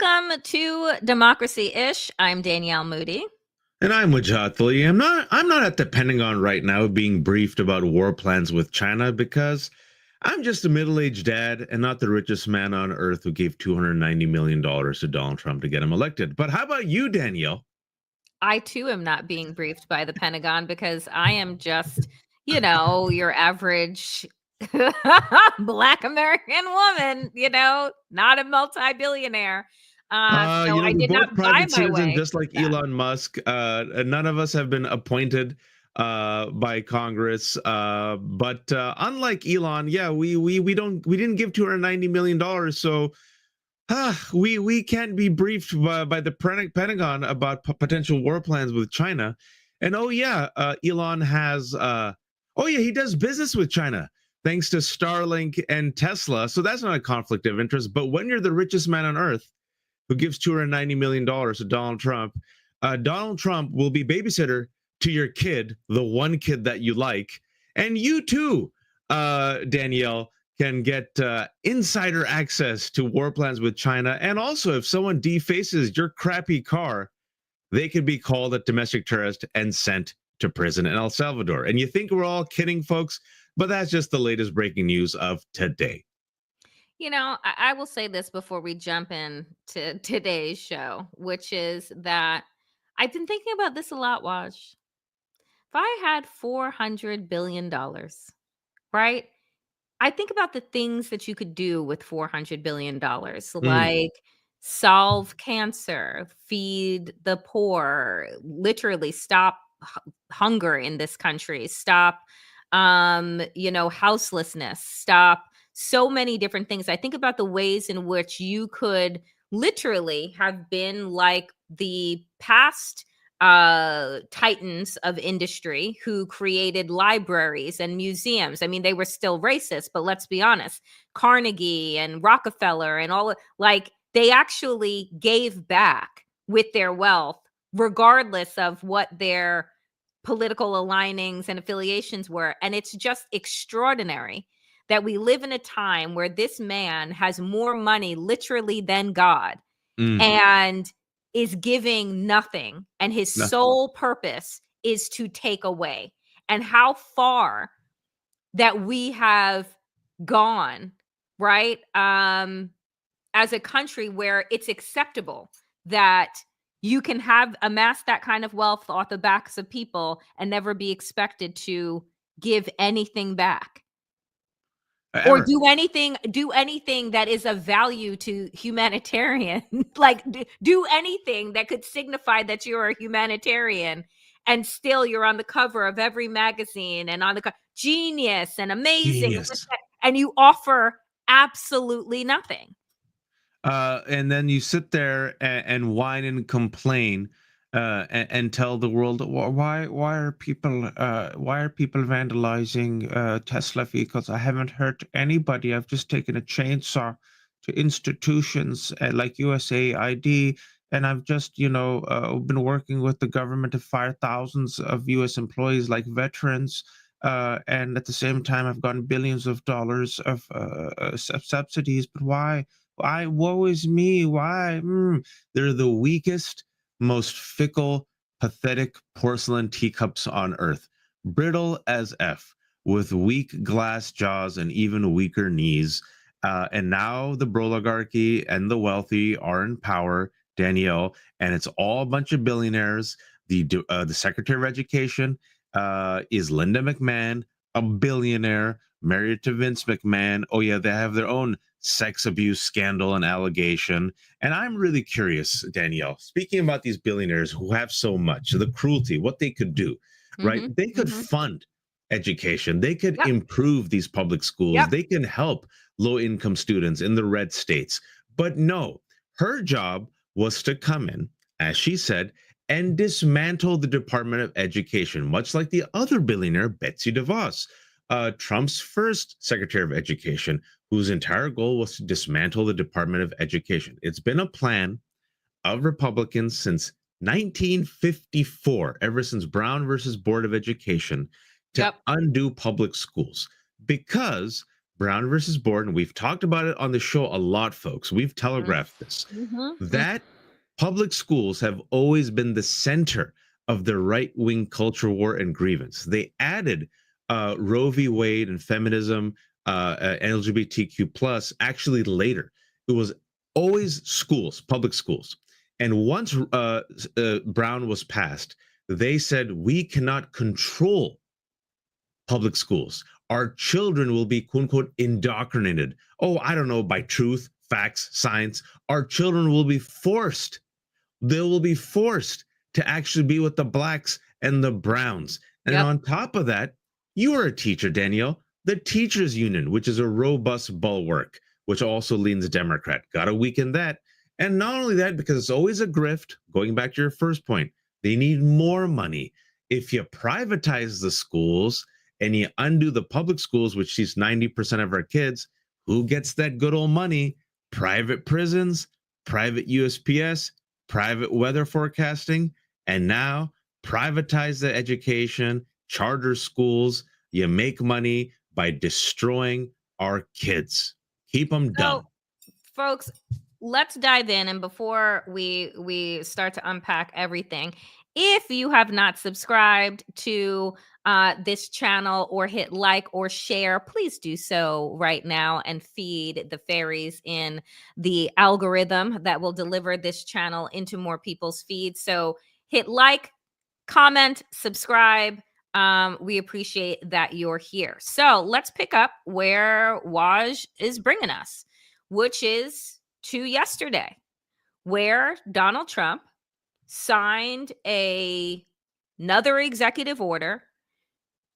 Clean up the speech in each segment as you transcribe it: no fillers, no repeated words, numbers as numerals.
Welcome to Democracy-ish. I'm Danielle Moodie. And I'm Wajahat. I'm not at the Pentagon right now being briefed about war plans with China because I'm just a middle-aged dad and not the richest man on earth who gave $290 million to Donald Trump to get him elected. But how about you, Danielle? I too am not being briefed by the Pentagon because I am just, your average Black American woman, not a multi-billionaire. So I We're did both not buy private my citizens, way just like to that. Elon Musk. None of us have been appointed by Congress. But unlike Elon, yeah, we didn't give $290 million, so we can't be briefed by the Pentagon about potential war plans with China. And oh yeah, Elon has oh yeah, he does business with China thanks to Starlink and Tesla. So that's not a conflict of interest. But when you're the richest man on earth who gives $290 million to Donald Trump will be babysitter to your kid, the one kid that you like, and you too, Danielle, can get insider access to war plans with China. And also, if someone defaces your crappy car, they could be called a domestic terrorist and sent to prison in El Salvador. And you think we're all kidding, folks, but that's just the latest breaking news of today. I will say this before we jump in to today's show, which is that I've been thinking about this a lot, Waj. If I had $400 billion, right? I think about the things that you could do with $400 billion, Mm, like solve cancer, feed the poor, literally stop hunger in this country, stop houselessness, stop so many different things. I think about the ways in which you could literally have been like the past titans of industry who created libraries and museums. I mean, they were still racist, but let's be honest, Carnegie and Rockefeller and like they actually gave back with their wealth, regardless of what their political alignings and affiliations were. And it's just extraordinary that we live in a time where this man has more money literally than God mm, and is giving nothing, and his nothing. sole purpose is to take away. And how far that we have gone, right? As a country where it's acceptable that you can have amassed that kind of wealth off the backs of people and never be expected to give anything back or Ever. do anything that is of value to humanitarian like do anything that could signify that you're a humanitarian, and still you're on the cover of every magazine and on the genius and amazing, Genius. and you offer absolutely nothing. And then you sit there and whine and complain and tell the world why are people vandalizing Tesla vehicles? I haven't hurt anybody. I've just taken a chainsaw to institutions like USAID, and I've just been working with the government to fire thousands of U.S. employees like veterans. And at the same time, I've gotten billions of dollars of subsidies. But why? Why? Woe is me. Why? They're the weakest, most fickle, pathetic porcelain teacups on earth, brittle as F, with weak glass jaws and even weaker knees. And now the broligarchy and the wealthy are in power, Danielle, and it's all a bunch of billionaires. The Secretary of Education is Linda McMahon, a billionaire married to Vince McMahon. Oh yeah, they have their own sex abuse scandal and allegation. And I'm really curious, Danielle, speaking about these billionaires who have so much, the cruelty, what they could do, right? Mhm, They could mhm. fund education, they could Yep, improve these public schools, yep. they can help low income students in the red states. But no, her job was to come in, as she said, and dismantle the Department of Education, much like the other billionaire, Betsy DeVos, Trump's first Secretary of Education, whose entire goal was to dismantle the Department of Education. It's been a plan of Republicans since 1954, ever since Brown versus Board of Education, to Yep. undo public schools because Brown versus Board, and we've talked about it on the show a lot, folks. We've Mm, telegraphed this. mhm, That public schools have always been the center of the right wing culture war and grievance. They added Roe v. Wade and feminism, LGBTQ plus actually later. It was always schools, public schools. And once Brown was passed, they said we cannot control public schools. Our children will be quote unquote indoctrinated. Oh, I don't know, by truth, facts, science. Our children will be forced. They will be forced to actually be with the blacks and the browns. And yep. on top of that, you are a teacher, Danielle. The teachers union, which is a robust bulwark, which also leans Democrat. Got to weaken that. And not only that, because it's always a grift, going back to your first point, they need more money. If you privatize the schools and you undo the public schools, which sees 90% of our kids, who gets that good old money? Private prisons, private USPS, private weather forecasting, and now privatize the education, charter schools. You make money by destroying our kids. Keep them So, dumb. folks, let's dive in, and before we start to unpack everything, if you have not subscribed to this channel or hit like or share, please do so right now and feed the fairies in the algorithm that will deliver this channel into more people's feeds. So hit like, comment, subscribe. We appreciate that you're here. So let's pick up where Waj is bringing us, which is to yesterday, where Donald Trump signed another executive order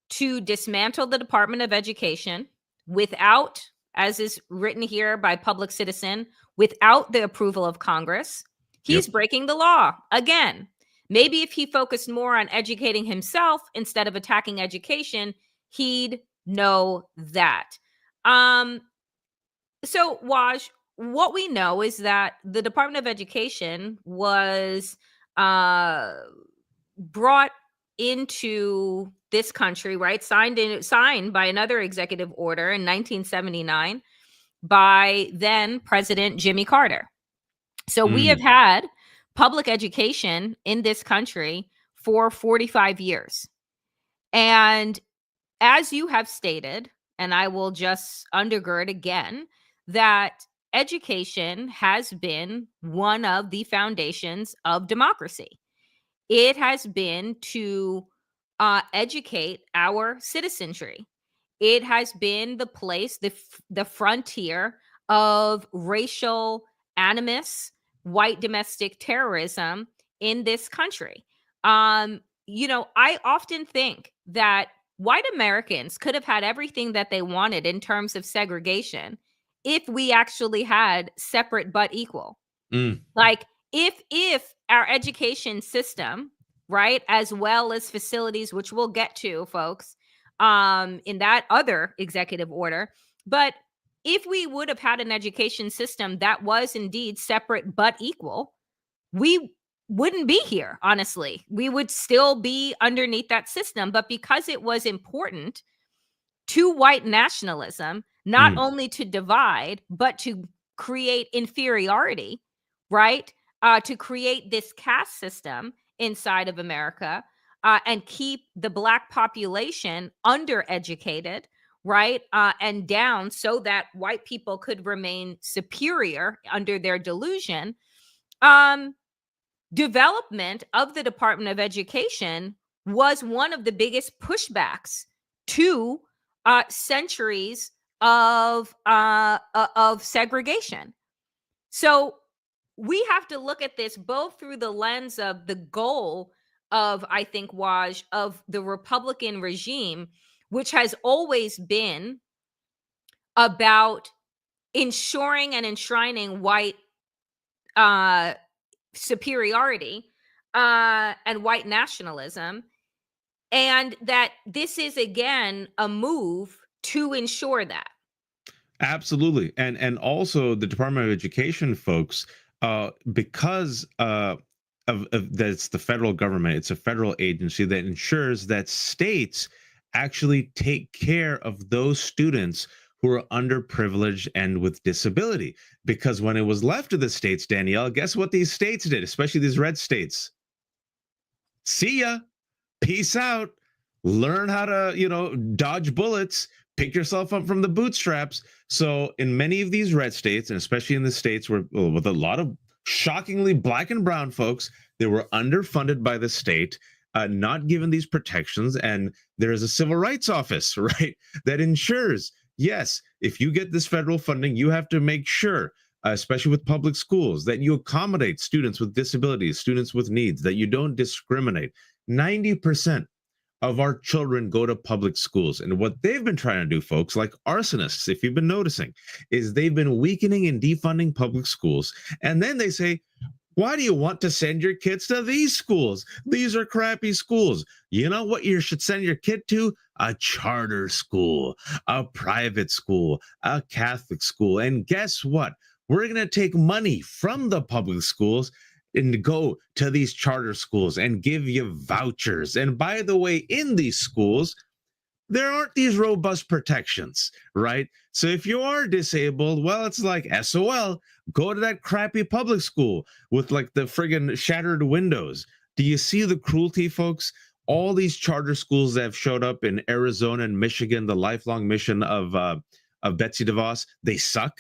to dismantle the Department of Education without, as is written here by Public Citizen, without the approval of Congress. He's Yep. breaking the law again. Maybe if he focused more on educating himself instead of attacking education, he'd know that. Um, so, Waj, what we know is that the Department of Education was uh, brought into this country, right? Signed by another executive order in 1979 by then President Jimmy Carter. So we have Mm. had public education in this country for 45 years. And as you have stated, and I will just undergird again, that education has been one of the foundations of democracy. It has been to educate our citizenry. It has been the place, the frontier of racial animus, white domestic terrorism in this country. I often think that white Americans could have had everything that they wanted in terms of segregation if we actually had separate but equal. Mm. Like if our education system, right, as well as facilities, which we'll get to, folks, in that other executive order, but if we would have had an education system that was indeed separate but equal, we wouldn't be here, honestly. We would still be underneath that system. But because it was important to white nationalism, not Mm. only to divide, but to create inferiority, right? To create this caste system inside of America and keep the Black population undereducated, right? And down so that white people could remain superior under their delusion. Um, Development of the Department of Education was one of the biggest pushbacks to centuries of segregation. So we have to look at this both through the lens of the goal of, I think, Waj, of the Republican regime, which has always been about ensuring and enshrining white uh, superiority and white nationalism, and that this is again a move to ensure that. Absolutely, and also the Department of Education folks, because of that's the federal government. It's a federal agency that ensures that states actually take care of those students who are underprivileged and with disability. Because when it was left to the states, Danielle, guess what these states did, especially these red states? See ya. Peace out. Learn how to, dodge bullets, pick yourself up from the bootstraps. So in many of these red states, and especially in the states where with a lot of shockingly black and brown folks, they were underfunded by the state, not given these protections. And there is a civil rights office, right, that ensures, yes, if you get this federal funding, you have to make sure, especially with public schools, that you accommodate students with disabilities, students with needs, that you don't discriminate. 90% of our children go to public schools. And what they've been trying to do, folks, like arsonists, if you've been noticing, is they've been weakening and defunding public schools. And then they say, why do you want to send your kids to these schools? These are crappy schools. You know what you should send your kid to? A charter school, a private school, a Catholic school. And guess what? We're going to take money from the public schools and go to these charter schools and give you vouchers. And by the way, in these schools, there aren't these robust protections, right? So if you are disabled, well, it's like SOL, go to that crappy public school with like the friggin' shattered windows. Do you see the cruelty, folks? All these charter schools that have showed up in Arizona and Michigan, the lifelong mission of Betsy DeVos, they suck,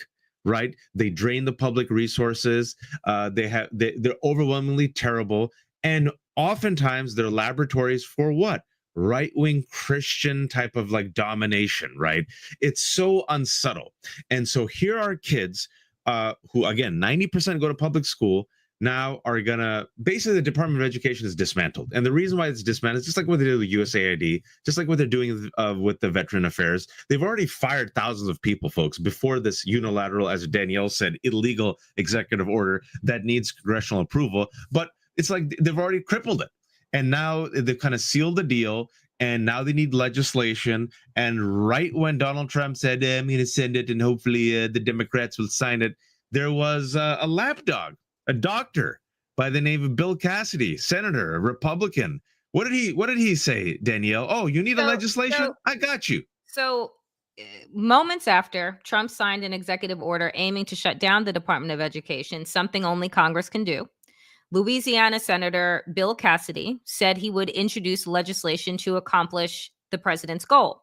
right? They drain the public resources. They're overwhelmingly terrible, and oftentimes they're laboratories for what? Right-wing Christian type of like domination, right? It's so unsubtle. And so here are kids who, again, 90% go to public school, now are gonna, basically the Department of Education is dismantled. And the reason why it's dismantled is just like what they did with USAID, just like what they're doing with the Veteran Affairs. They've already fired thousands of people, folks, before this unilateral, as Danielle said, illegal executive order that needs congressional approval. But it's like they've already crippled it. And now they've kind of sealed the deal, and now they need legislation. And right when Donald Trump said, I'm going to send it and hopefully the Democrats will sign it, there was a lapdog, a doctor by the name of Bill Cassidy, senator, a Republican. What did he say, Danielle? Oh, you need a legislation? I got you. So moments after Trump signed an executive order aiming to shut down the Department of Education, something only Congress can do, Louisiana Senator Bill Cassidy said he would introduce legislation to accomplish the president's goal.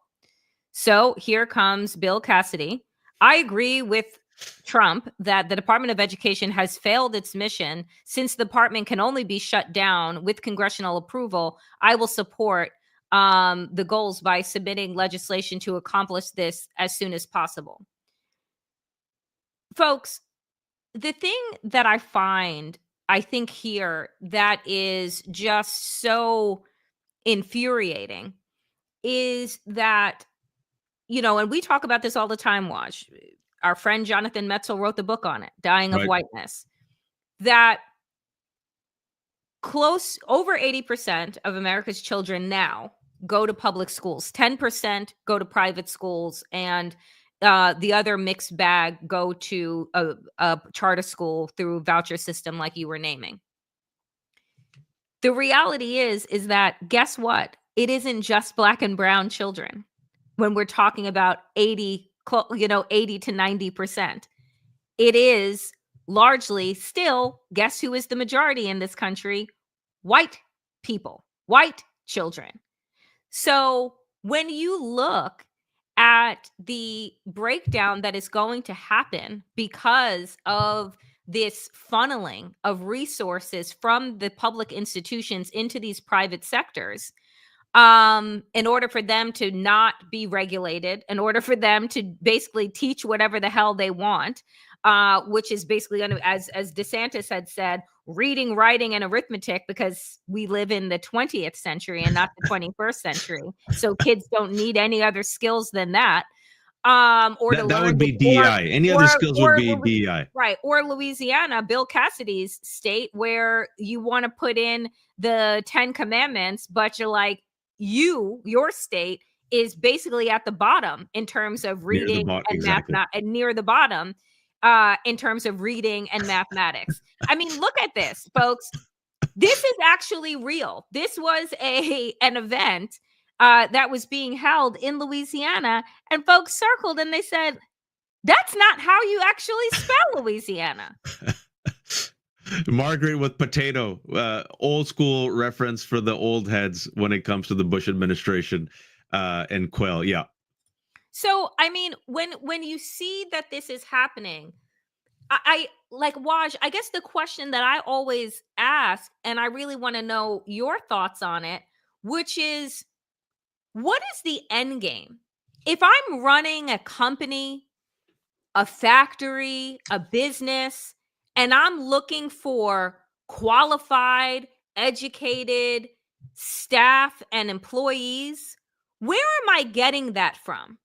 So here comes Bill Cassidy. I agree with Trump that the Department of Education has failed its mission. Since the department can only be shut down with congressional approval, I will support the goals by submitting legislation to accomplish this as soon as possible. Folks, the thing that I think here that is just so infuriating is that, and we talk about this all the time, Waj. Our friend Jonathan Metzl wrote the book on it, Dying of Whiteness, that over 80% of America's children now go to public schools. 10% go to private schools, and the other mixed bag go to a charter school through a voucher system like you were naming. The reality is that, guess what? It isn't just black and brown children when we're talking about 80 to 90%. It is largely still, guess who is the majority in this country? White people, white children. So when you look at the breakdown that is going to happen because of this funneling of resources from the public institutions into these private sectors, in order for them to not be regulated, in order for them to basically teach whatever the hell they want, which is basically going to, as DeSantis had said, reading, writing, and arithmetic, because we live in the 20th century and not the 21st century. So kids don't need any other skills than that. Or that would be DEI. Any other skills would be DEI. Right. Or Louisiana, Bill Cassidy's state, where you want to put in the 10 commandments, but you're like, your state is basically at the bottom in terms of reading and mathematics, and near the bottom in terms of reading and mathematics. I mean, look at this, folks. This is actually real. This was an event that was being held in Louisiana, and folks circled and they said, that's not how you actually spell Louisiana. Margaret with potato, old school reference for the old heads when it comes to the Bush administration and Quayle. Yeah. So, I mean, when you see that this is happening, I like Waj, I guess the question that I always ask, and I really want to know your thoughts on it, which is, what is the end game? If I'm running a company, a factory, a business, and I'm looking for qualified, educated staff and employees, where am I getting that from?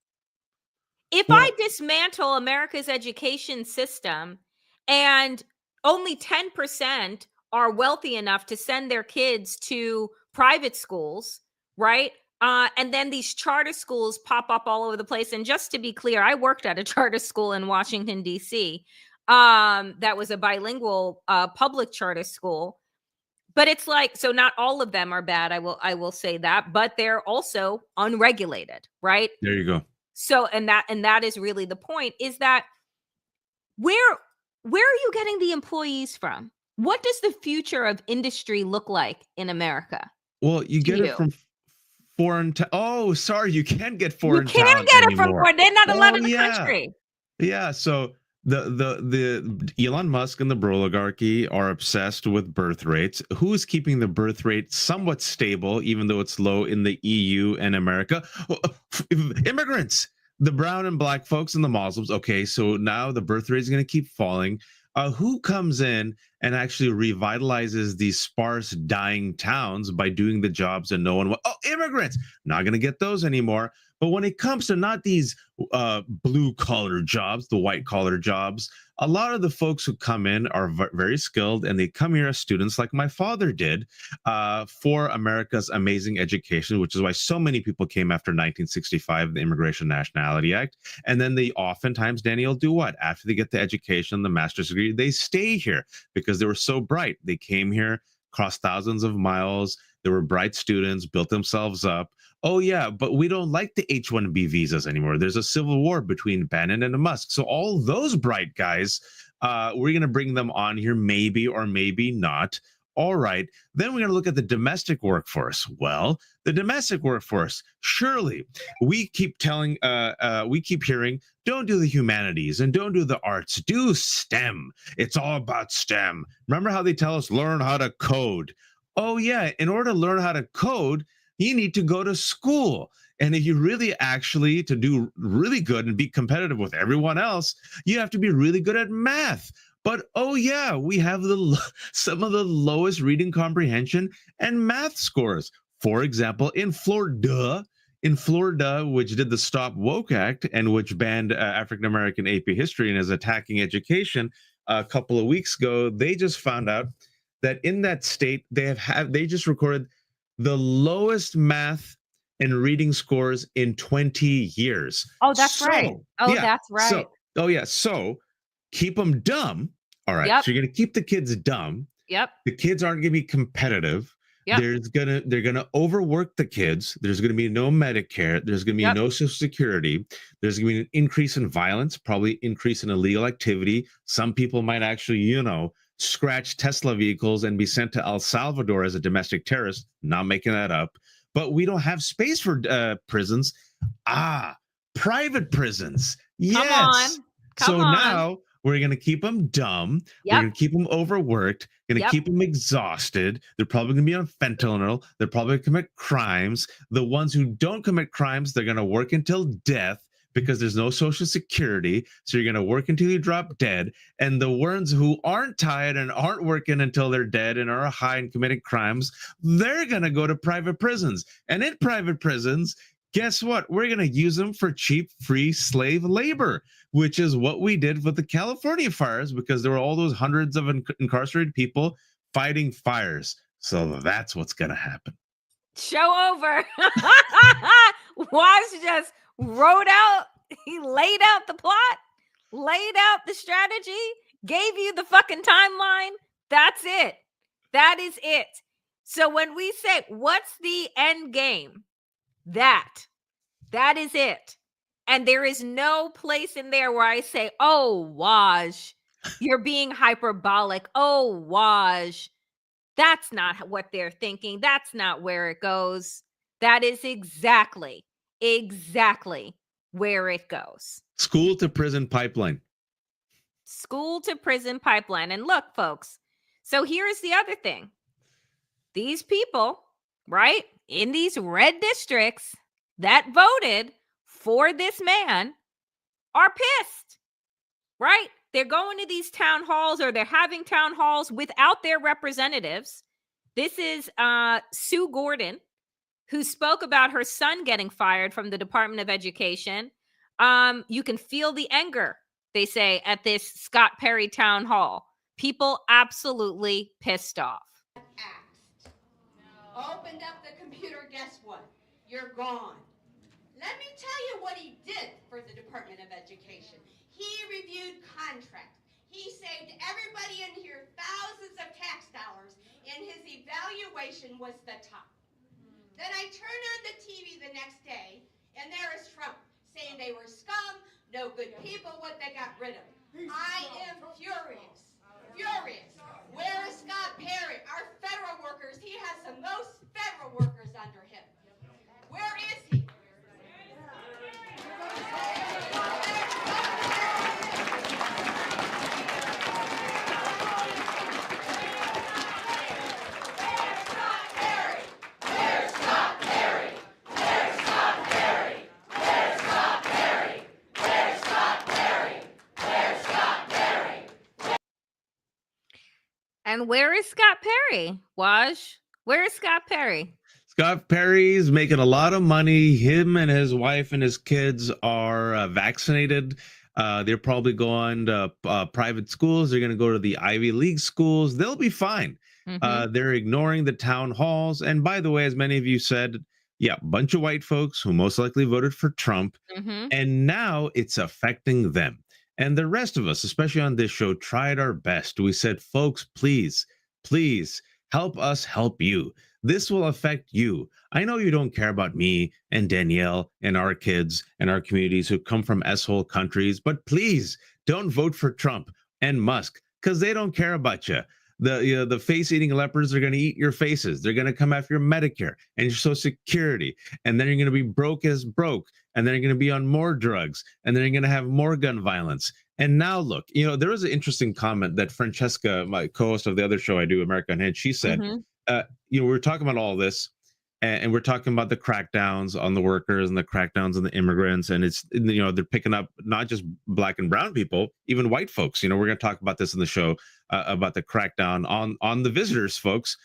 If I Well, dismantle America's education system and only 10% are wealthy enough to send their kids to private schools, right? And then these charter schools pop up all over the place. And just to be clear, I worked at a charter school in Washington, D.C. That was a bilingual public charter school. But it's like, so not all of them are bad. I will say that, but they're also unregulated, right? there you go. So, and that is really the point, is that where are you getting the employees from? What does the future of industry look like in America Well, you to get it you? from foreign. Oh, sorry, you can't get You foreign can't talent get it from anymore. foreign. They're not allowed Oh in the yeah, country. yeah. So the Elon Musk and the broligarchy are obsessed with birth rates. Who is keeping the birth rate somewhat stable, even though it's low in the EU and America? Immigrants, the brown and black folks and the Muslims. Okay, so now the birth rate is going to keep falling. Who comes in and actually revitalizes these sparse, dying towns by doing the jobs that no one wants? Oh, immigrants. Not going to get those anymore. But when it comes to not these blue collar jobs, the white collar jobs, a lot of the folks who come in are very skilled, and they come here as students, like my father did, for America's amazing education, which is why so many people came after 1965, the Immigration Nationality Act. And then they oftentimes, Danielle, do what? After they get the education, the master's degree, they stay here because they were so bright. They came here, crossed thousands of miles. They were bright students, built themselves up. Oh, yeah, but we don't like the H-1B visas anymore. There's a civil war between Bannon and Musk. So all those bright guys, we're going to bring them on here, maybe or maybe not. All right. Then we're going to look at the domestic workforce. Well, the domestic workforce, surely we keep hearing, don't do the humanities and don't do the arts, do STEM. It's all about STEM. Remember how they tell us learn how to code? Oh, yeah. In order to learn how to code, you need to go to school. And if you really actually, to do really good and be competitive with everyone else, you have to be really good at math. But oh yeah, we have some of the lowest reading comprehension and math scores. For example, in Florida, which did the Stop Woke Act and which banned African American AP history and is attacking education, a couple of weeks ago, they just found out that in that state they just recorded the lowest math and reading scores in 20 years. Oh, that's right. Oh, Yeah. that's right. So keep them dumb. All right. Yep. So you're going to keep the kids dumb. Yep. The kids aren't going to be competitive. Yep. They're gonna overwork the kids. There's gonna be no Medicare. There's gonna be Yep. no Social Security. There's gonna be an increase in violence, probably increase in illegal activity. Some people might actually, scratch Tesla vehicles and be sent to El Salvador as a domestic terrorist. Not making that up. But we don't have space for prisons. Private prisons. Yes. Come on. Now we're going to keep them dumb. Yep. We're going to keep them overworked. Going to Yep. keep them exhausted. They're probably going to be on fentanyl. They're probably going to commit crimes. The ones who don't commit crimes, they're going to work until death because there's no Social Security. So you're going to work until you drop dead. And the ones who aren't tired and aren't working until they're dead and are high and committing crimes, they're going to go to private prisons. And in private prisons, guess what? We're going to use them for cheap, free slave labor, which is what we did with the California fires because there were all those hundreds of incarcerated people fighting fires. So that's what's going to happen. Show over. Waj just wrote out, he laid out the plot, laid out the strategy, gave you the fucking timeline. That's it. That is it. So when we say, what's the end game? That is it. And there is no place in there where I say, oh, Waj, you're being hyperbolic. Oh, Waj, that's not what they're thinking. That's not where it goes. That is exactly where it goes. School to prison pipeline. School to prison pipeline. And look, folks, so here's the other thing. These people, right, in these red districts that voted for this man are pissed, right? They're going to these town halls, or they're having town halls without their representatives. This is Sue Gordon, who spoke about her son getting fired from the Department of Education. You can feel the anger, they say, at this Scott Perry town hall. People absolutely pissed off. Axed. Opened up the computer, guess what? You're gone. Let me tell you what he did for the Department of Education. He reviewed contracts. He saved everybody in here thousands of tax dollars, and his evaluation was the top. Then I turn on the TV the next day, and there is Trump saying they were scum, no good people, what they got rid of. I am furious. Furious. Where is Scott Perry? Our federal workers, he has the most federal workers under him. Where is he? And where is Scott Perry, Waj? Where is Scott Perry? Scott Perry's making a lot of money. Him and his wife and his kids are vaccinated. They're probably going to private schools. They're going to go to the Ivy League schools. They'll be fine. They're ignoring the town halls. And by the way, as many of you said, yeah, a bunch of white folks who most likely voted for Trump. And now it's affecting them. And the rest of us, especially on this show, tried our best. We said, folks, please, please help us help you. This will affect you. I know you don't care about me and Danielle and our kids and our communities who come from S-hole countries, but please don't vote for Trump and Musk, because they don't care about you. The face-eating leopards are going to eat your faces. They're going to come after your Medicare and your Social Security, and then you're going to be broke as broke, and then you're going to be on more drugs, and then you're going to have more gun violence. And now look, there was an interesting comment that Francesca, my co-host of the other show I do, America Unhinged, she said, we're talking about all this, and we're talking about the crackdowns on the workers and the crackdowns on the immigrants, and it's they're picking up not just black and brown people, even white folks. We're going to talk about this in the show about the crackdown on the visitors, folks.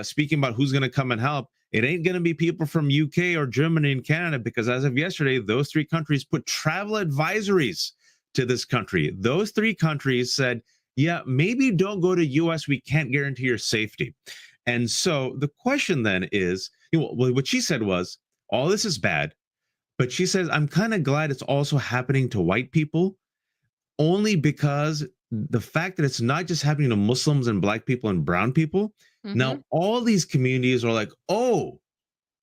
Speaking about who's going to come and help, it ain't going to be people from UK or Germany and Canada, because as of yesterday, those three countries put travel advisories to this country. Those three countries said, yeah, maybe don't go to US. We can't guarantee your safety. And so the question then is, what she said was, all this is bad, but she says, I'm kind of glad it's also happening to white people, only because the fact that it's not just happening to Muslims and black people and brown people. Now, all these communities are like, oh,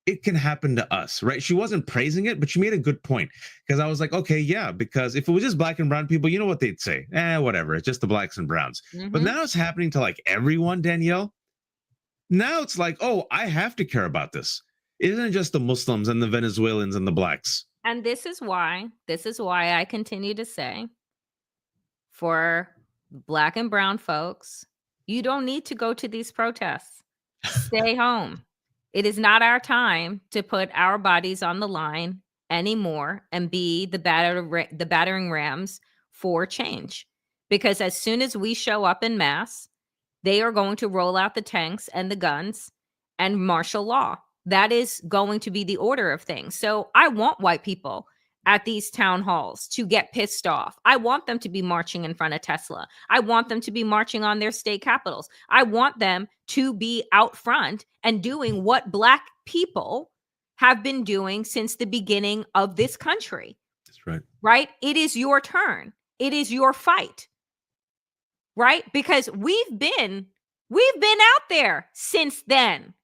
it can happen to us, right? She wasn't praising it, but she made a good point, because I was like, okay, yeah, because if it was just black and brown people, you know what they'd say? Whatever, it's just the blacks and browns. But now it's happening to like everyone, Danielle. Now it's like, oh, I have to care about this. It isn't just the Muslims and the Venezuelans and the blacks. And this is why I continue to say, for black and brown folks, you don't need to go to these protests. Stay home. It is not our time to put our bodies on the line anymore and be the battering rams for change. Because as soon as we show up in mass, they are going to roll out the tanks and the guns and martial law. That is going to be the order of things. So I want white people at these town halls to get pissed off. I want them to be marching in front of Tesla. I want them to be marching on their state capitals. I want them to be out front and doing what black people have been doing since the beginning of this country. That's right. Right? It is your turn. It is your fight. Right? Because we've been out there since then.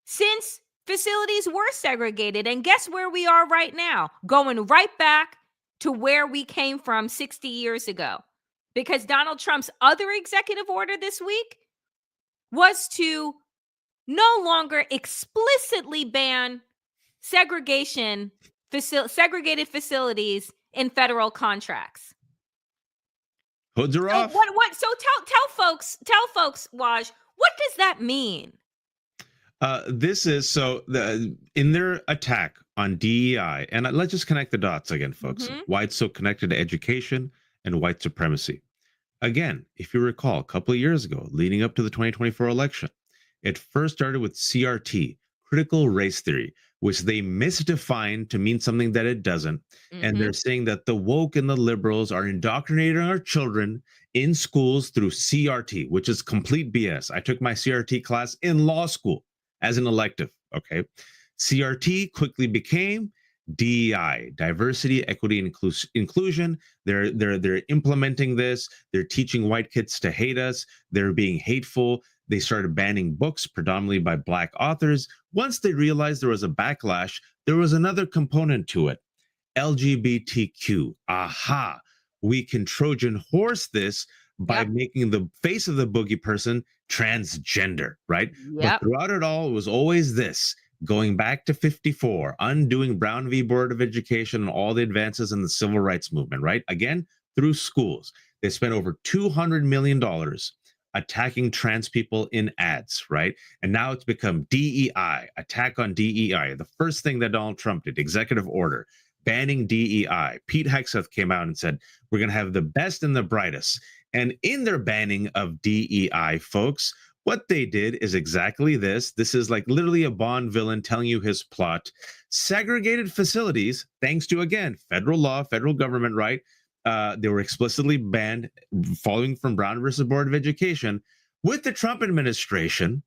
Since facilities were segregated. And guess where we are right now? Going right back to where we came from 60 years ago. Because Donald Trump's other executive order this week was to no longer explicitly ban segregated facilities in federal contracts. Hoods are So off. so tell folks, Waj, what does that mean? This is in their attack on DEI, and let's just connect the dots again, folks. Why it's so connected to education and white supremacy. Again, if you recall, a couple of years ago, leading up to the 2024 election, it first started with CRT, critical race theory, which they misdefined to mean something that it doesn't. And they're saying that the woke and the liberals are indoctrinating our children in schools through CRT, which is complete BS. I took my CRT class in law school as an elective, okay? CRT quickly became DEI, diversity, equity, and inclusion. They're implementing this. They're teaching white kids to hate us. They're being hateful. They started banning books predominantly by Black authors. Once they realized there was a backlash, there was another component to it. LGBTQ. Aha. We can Trojan horse this by making the face of the boogie person transgender, right? But throughout it all, it was always this. Going back to 54, undoing Brown v. Board of Education and all the advances in the civil rights movement, right? Again, through schools. They spent over $200 million attacking trans people in ads, right? And now it's become DEI, attack on DEI. The first thing that Donald Trump did, executive order, banning DEI. Pete Hegseth came out and said, we're going to have the best and the brightest. And in their banning of DEI, folks, what they did is exactly this. This is like literally a Bond villain telling you his plot. Segregated facilities, thanks to, again, federal law, federal government, right? They were explicitly banned following from Brown versus Board of Education. With the Trump administration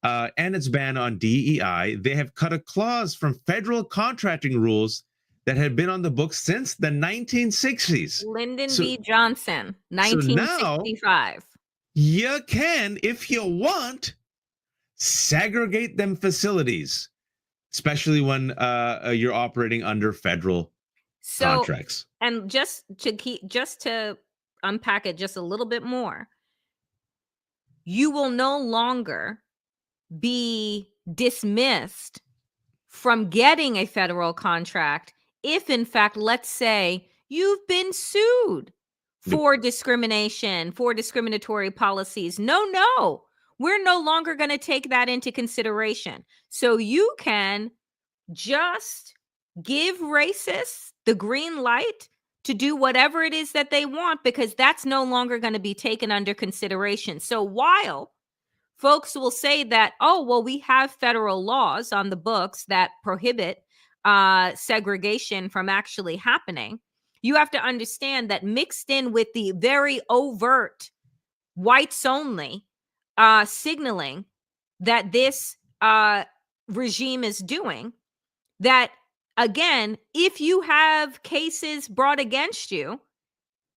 and its ban on DEI, they have cut a clause from federal contracting rules that had been on the books since the 1960s. Lyndon B. Johnson, 1965. So you can, if you want, segregate them facilities, especially when you're operating under federal contracts. And just to unpack it just a little bit more, you will no longer be dismissed from getting a federal contract if, in fact, let's say you've been sued for discrimination, for discriminatory policies. No, we're no longer going to take that into consideration. So you can just give racists the green light to do whatever it is that they want, because that's no longer going to be taken under consideration. So while folks will say that, oh, well, we have federal laws on the books that prohibit segregation from actually happening, you have to understand that mixed in with the very overt whites only signaling that this regime is doing, that again, if you have cases brought against you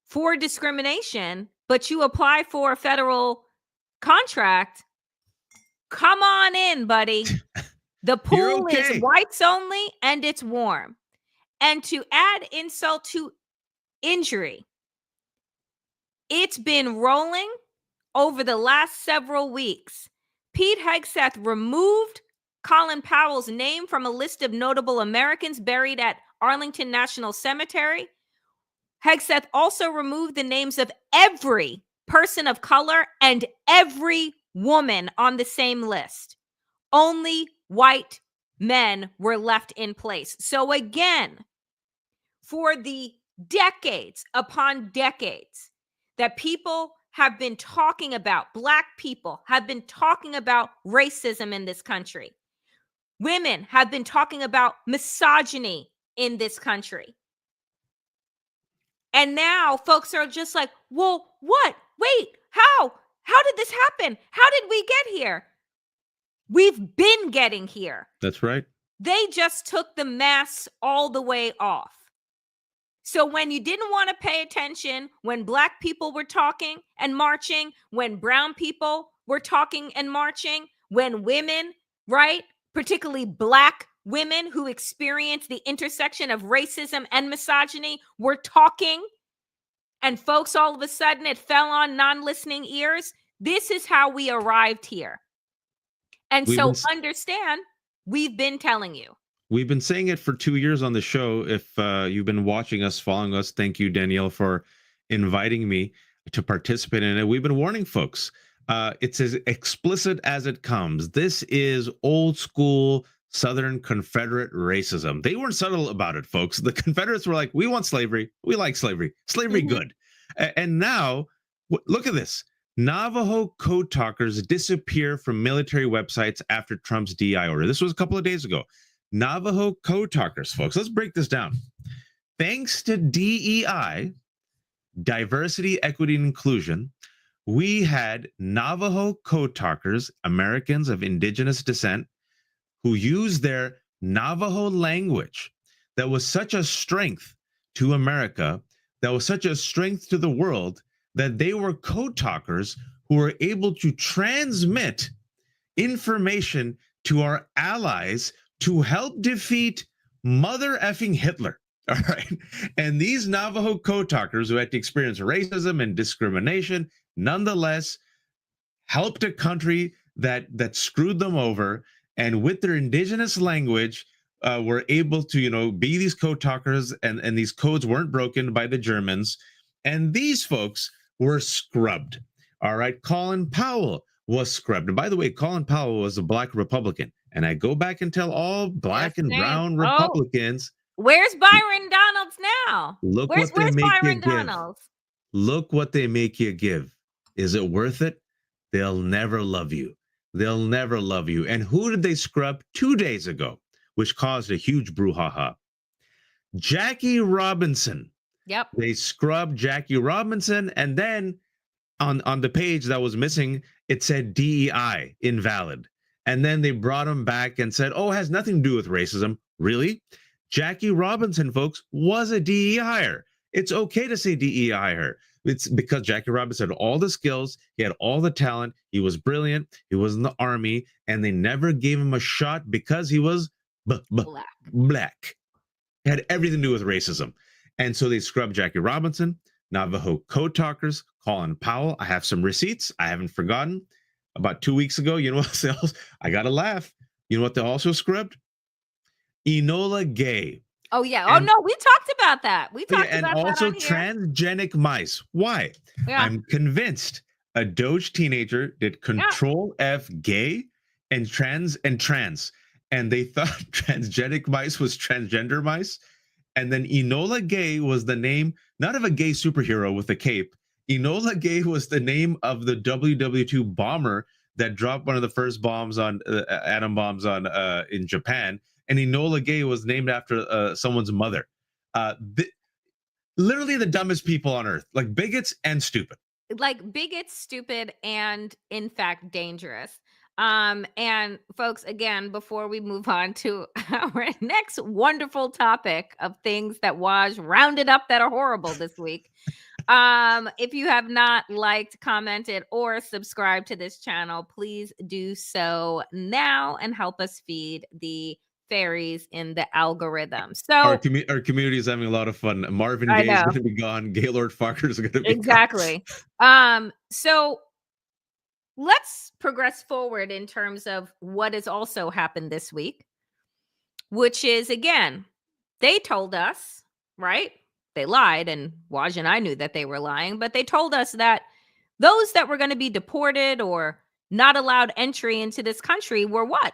for discrimination, but you apply for a federal contract, come on in, buddy. The pool is whites only and it's warm. And to add insult to injury, it's been rolling over the last several weeks. Pete Hegseth removed Colin Powell's name from a list of notable Americans buried at Arlington National Cemetery. Hegseth also removed the names of every person of color and every woman on the same list. Only white men were left in place. So again, for the decades upon decades that people have been talking about, Black people have been talking about racism in this country, women have been talking about misogyny in this country. And now folks are just like, well, what? Wait, how? How did this happen? How did we get here? We've been getting here. That's right. They just took the masks all the way off. So when you didn't want to pay attention, when Black people were talking and marching, when brown people were talking and marching, when women, right, particularly Black women who experience the intersection of racism and misogyny, were talking, and folks, all of a sudden, it fell on non-listening ears. This is how we arrived here. And We've so been understand, we've been telling you. We've been saying it for 2 years on the show. If you've been watching us, following us, thank you, Danielle, for inviting me to participate in it. We've been warning folks. It's as explicit as it comes. This is old school Southern Confederate racism. They weren't subtle about it, folks. The Confederates were like, we want slavery. We like slavery. Slavery, good. And now, look at this. Navajo code talkers disappear from military websites after Trump's DI order. This was a couple of days ago. Navajo code talkers, folks. Let's break this down. Thanks to DEI, diversity, equity, and inclusion, we had Navajo code talkers, Americans of indigenous descent, who used their Navajo language that was such a strength to America, that was such a strength to the world, that they were code talkers who were able to transmit information to our allies to help defeat mother effing Hitler. All right. And these Navajo code talkers who had to experience racism and discrimination, nonetheless, helped a country that screwed them over. And with their indigenous language, were able to, be these code talkers, and these codes weren't broken by the Germans. And these folks were scrubbed. All right. Colin Powell was scrubbed. And by the way, Colin Powell was a Black Republican. And I go back and tell all Black and brown Republicans, where's Byron Donalds now? Look where's what they make Byron you give. Donalds? Look what they make you give. Is it worth it? They'll never love you. They'll never love you. And who did they scrub 2 days ago, which caused a huge brouhaha? Jackie Robinson. Yep. They scrubbed Jackie Robinson, and then on the page that was missing, it said DEI, invalid. And then they brought him back and said, oh, it has nothing to do with racism. Really? Jackie Robinson, folks, was a DEI hire. It's okay to say DEI hire. It's because Jackie Robinson had all the skills. He had all the talent. He was brilliant. He was in the army, and they never gave him a shot because he was black. It had everything to do with racism. And so they scrubbed Jackie Robinson, Navajo code talkers, Colin Powell. I have some receipts. I haven't forgotten. About 2 weeks ago, you know what else? I got to laugh. You know what they also scrubbed? Enola Gay. Oh, yeah. Oh, no, we talked about that. We talked and about that. And also on here. Transgenic mice. Why? Yeah. I'm convinced a Doge teenager did Control F gay and trans. And they thought transgenic mice was transgender mice. And then Enola Gay was the name, not of a gay superhero with a cape. Enola Gay was the name of the WW2 bomber that dropped one of the first bombs on atom bombs on in Japan. And Enola Gay was named after someone's mother. Literally the dumbest people on earth, like bigots and stupid. Like bigots, stupid, and in fact dangerous. And folks, again, before we move on to our next wonderful topic of things that Waj rounded up that are horrible this week. If you have not liked, commented, or subscribed to this channel, please do so now and help us feed the fairies in the algorithm. So our community is having a lot of fun. Marvin Gaye is going to be gone. Gaylord Farker is going to be exactly gone. So let's progress forward in terms of what has also happened this week, which is, again, they told us, right? They lied, and Waj and I knew that they were lying, but they told us that those that were going to be deported or not allowed entry into this country were what?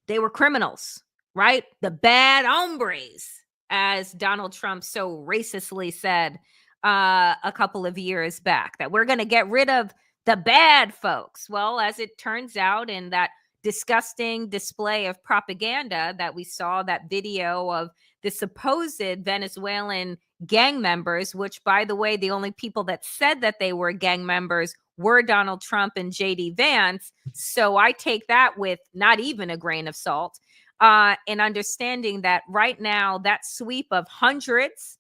They were criminals, right? The bad hombres, as Donald Trump so racistly said a couple of years back, that we're going to get rid of the bad folks. Well, as it turns out, in that disgusting display of propaganda that we saw, that video of the supposed Venezuelan gang members, which, by the way, the only people that said that they were gang members were Donald Trump and JD Vance. So I take that with not even a grain of salt, and understanding that right now that sweep of hundreds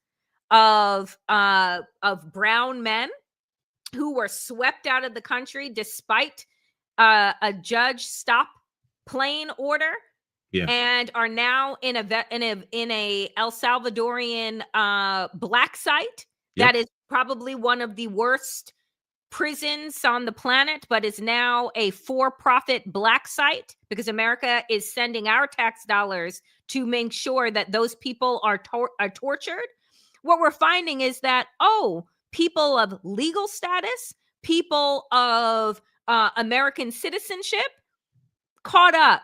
of brown men who were swept out of the country despite a judge stop plane order Yeah. and are now in a El Salvadorian black site that is probably one of the worst prisons on the planet, but is now a for-profit black site because America is sending our tax dollars to make sure that those people are tortured. What we're finding is that, people of legal status, people of American citizenship, caught up.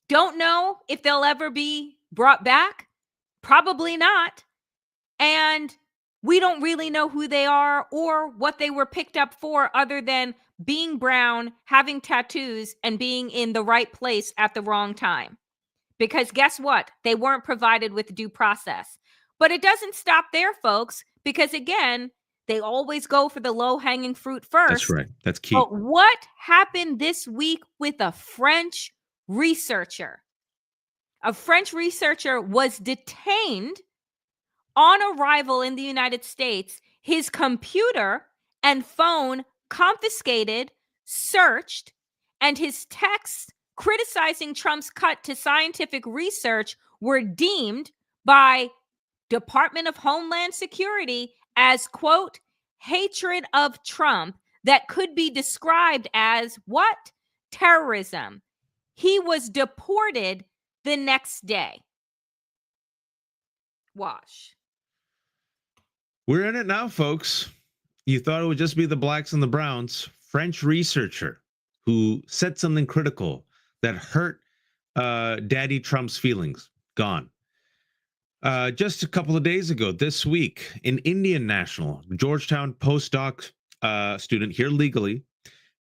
Don't know if they'll ever be brought back. Probably not. And we don't really know who they are or what they were picked up for, other than being brown, having tattoos, and being in the right place at the wrong time. Because guess what? They weren't provided with due process. But it doesn't stop there, folks, because again, they always go for the low-hanging fruit first. That's right. That's key. But what happened this week with a French researcher? A French researcher was detained on arrival in the United States, his computer and phone confiscated, searched, and his texts criticizing Trump's cut to scientific research were deemed by Department of Homeland Security as, quote, hatred of Trump that could be described as what? Terrorism. He was deported the next day. Wash. We're in it now, folks. You thought it would just be the blacks and the browns. French researcher who said something critical that hurt Daddy Trump's feelings. Gone. Just a couple of days ago, this week, an Indian national, Georgetown postdoc student here legally,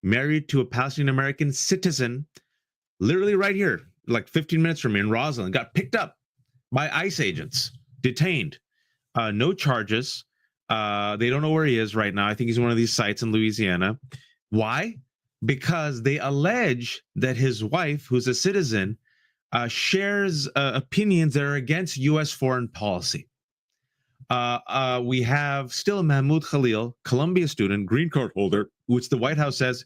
married to a Palestinian American citizen, literally right here, like 15 minutes from me in Roslyn, got picked up by ICE agents, detained. No charges. They don't know where he is right now. I think he's in one of these sites in Louisiana. Why? Because they allege that his wife, who's a citizen, shares opinions that are against U.S. foreign policy. We have still Mahmoud Khalil, Columbia student, green card holder, which the White House says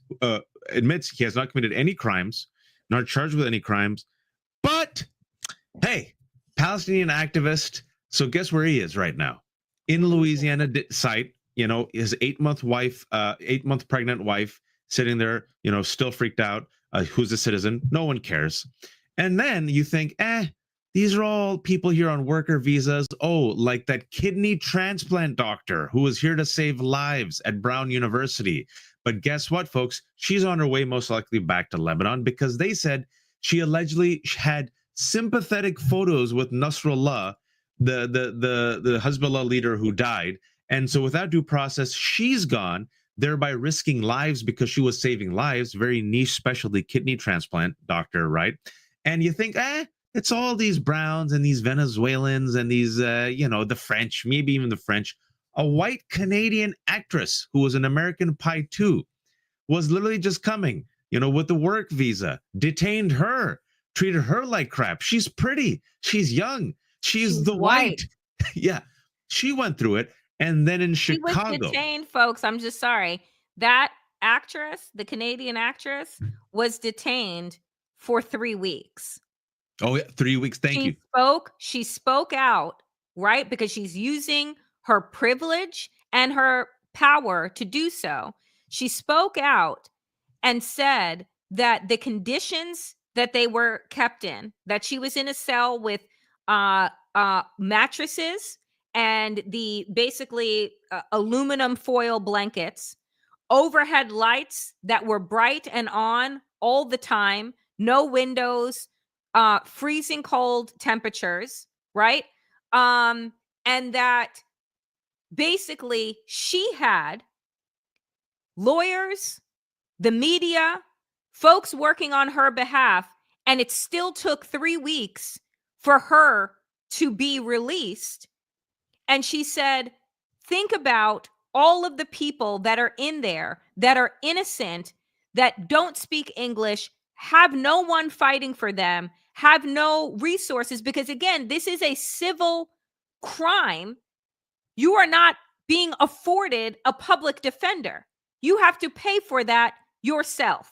admits he has not committed any crimes, not charged with any crimes. But hey, Palestinian activist. So guess where he is right now? In Louisiana site, his 8-month pregnant wife sitting there, still freaked out, who's a citizen. No one cares. And then you think, these are all people here on worker visas. Oh, like that kidney transplant doctor who was here to save lives at Brown University. But guess what, folks? She's on her way most likely back to Lebanon because they said she allegedly had sympathetic photos with Nasrallah, the Hezbollah leader who died. And so without due process, she's gone, thereby risking lives because she was saving lives. Very niche specialty kidney transplant doctor, right? And you think, it's all these Browns and these Venezuelans and these, the French, maybe even the French. A white Canadian actress who was an American Pie too was literally just coming, with the work visa, detained her, treated her like crap. She's pretty. She's young. She's the white. Yeah, she went through it. And then in Chicago. She was detained, folks. I'm just sorry. That actress, the Canadian actress, was detained for 3 weeks. Oh, yeah, 3 weeks. Thank you. She spoke out, right? Because she's using her privilege and her power to do so. She spoke out and said that the conditions that they were kept in, that she was in a cell with mattresses and the basically aluminum foil blankets, overhead lights that were bright and on all the time, no windows, freezing cold temperatures, right? And that basically she had lawyers, the media, folks working on her behalf, and it still took 3 weeks for her to be released. And she said, think about all of the people that are in there that are innocent, that don't speak English, have no one fighting for them, have no resources, because again, this is a civil crime. You are not being afforded a public defender. You have to pay for that yourself.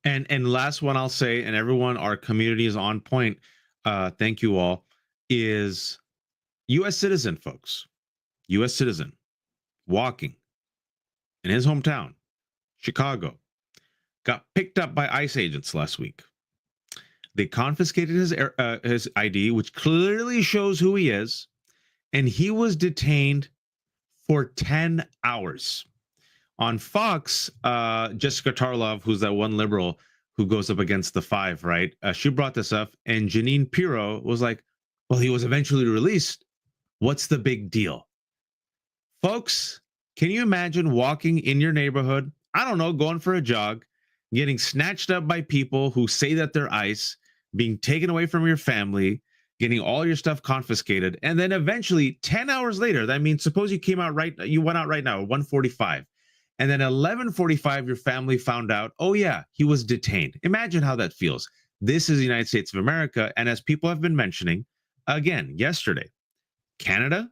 And last one I'll say, and everyone, our community is on point. Thank you all. Is U.S. citizen, folks. U.S. citizen walking in his hometown, Chicago, got picked up by ICE agents last week. They confiscated his ID, which clearly shows who he is, and he was detained for 10 hours. On Fox, Jessica Tarlov, who's that one liberal who goes up against the five, right? She brought this up, and Janine Pirro was like, well, he was eventually released. What's the big deal? Folks, can you imagine walking in your neighborhood, I don't know, going for a jog, getting snatched up by people who say that they're ICE, being taken away from your family, getting all your stuff confiscated, and then eventually 10 hours later, that means suppose you went out right now at 1:45, and then 11:45 your family found out, oh yeah, he was detained. Imagine how that feels. This is the United States of America, and as people have been mentioning, again, yesterday, Canada,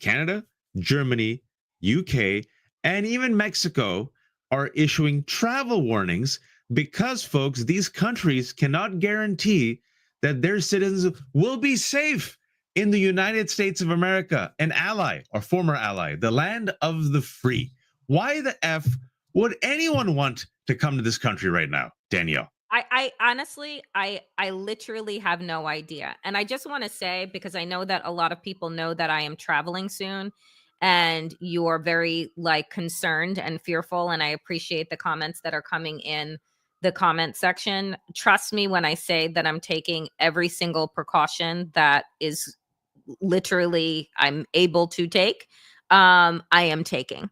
Canada, Germany, UK, and even Mexico are issuing travel warnings because, folks, these countries cannot guarantee that their citizens will be safe in the United States of America, an ally or former ally, the land of the free. Why the F would anyone want to come to this country right now, Danielle? I honestly, I literally have no idea. And I just want to say, because I know that a lot of people know that I am traveling soon and you are very like concerned and fearful. And I appreciate the comments that are coming in the comment section. Trust me when I say that I'm taking every single precaution that is literally I'm able to take. I am taking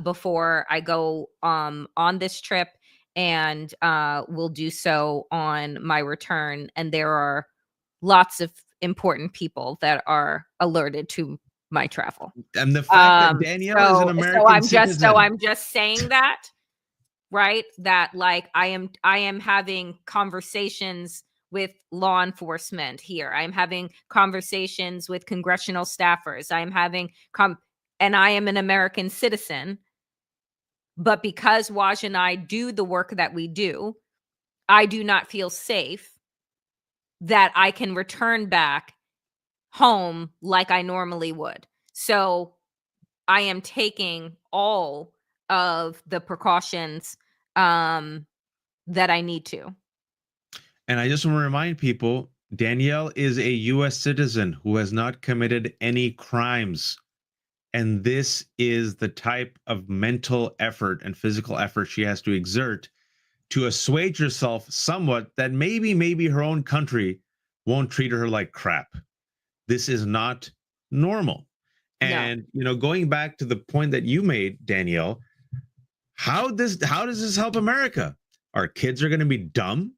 before I go on this trip, and will do so on my return. And there are lots of important people that are alerted to my travel. And the fact that Danielle is an American citizen. I'm just saying that, right? That like I am having conversations with law enforcement here. I'm having conversations with congressional staffers. I'm having and I am an American citizen. But because Waj and I do the work that we do, I do not feel safe that I can return back home like I normally would. So I am taking all of the precautions that I need to. And I just want to remind people, Danielle is a U.S. citizen who has not committed any crimes. And this is the type of mental effort and physical effort she has to exert to assuage herself somewhat that maybe her own country won't treat her like crap. This is not normal. And, going back to the point that you made, Danielle, how does this help America? Our kids are going to be dumb.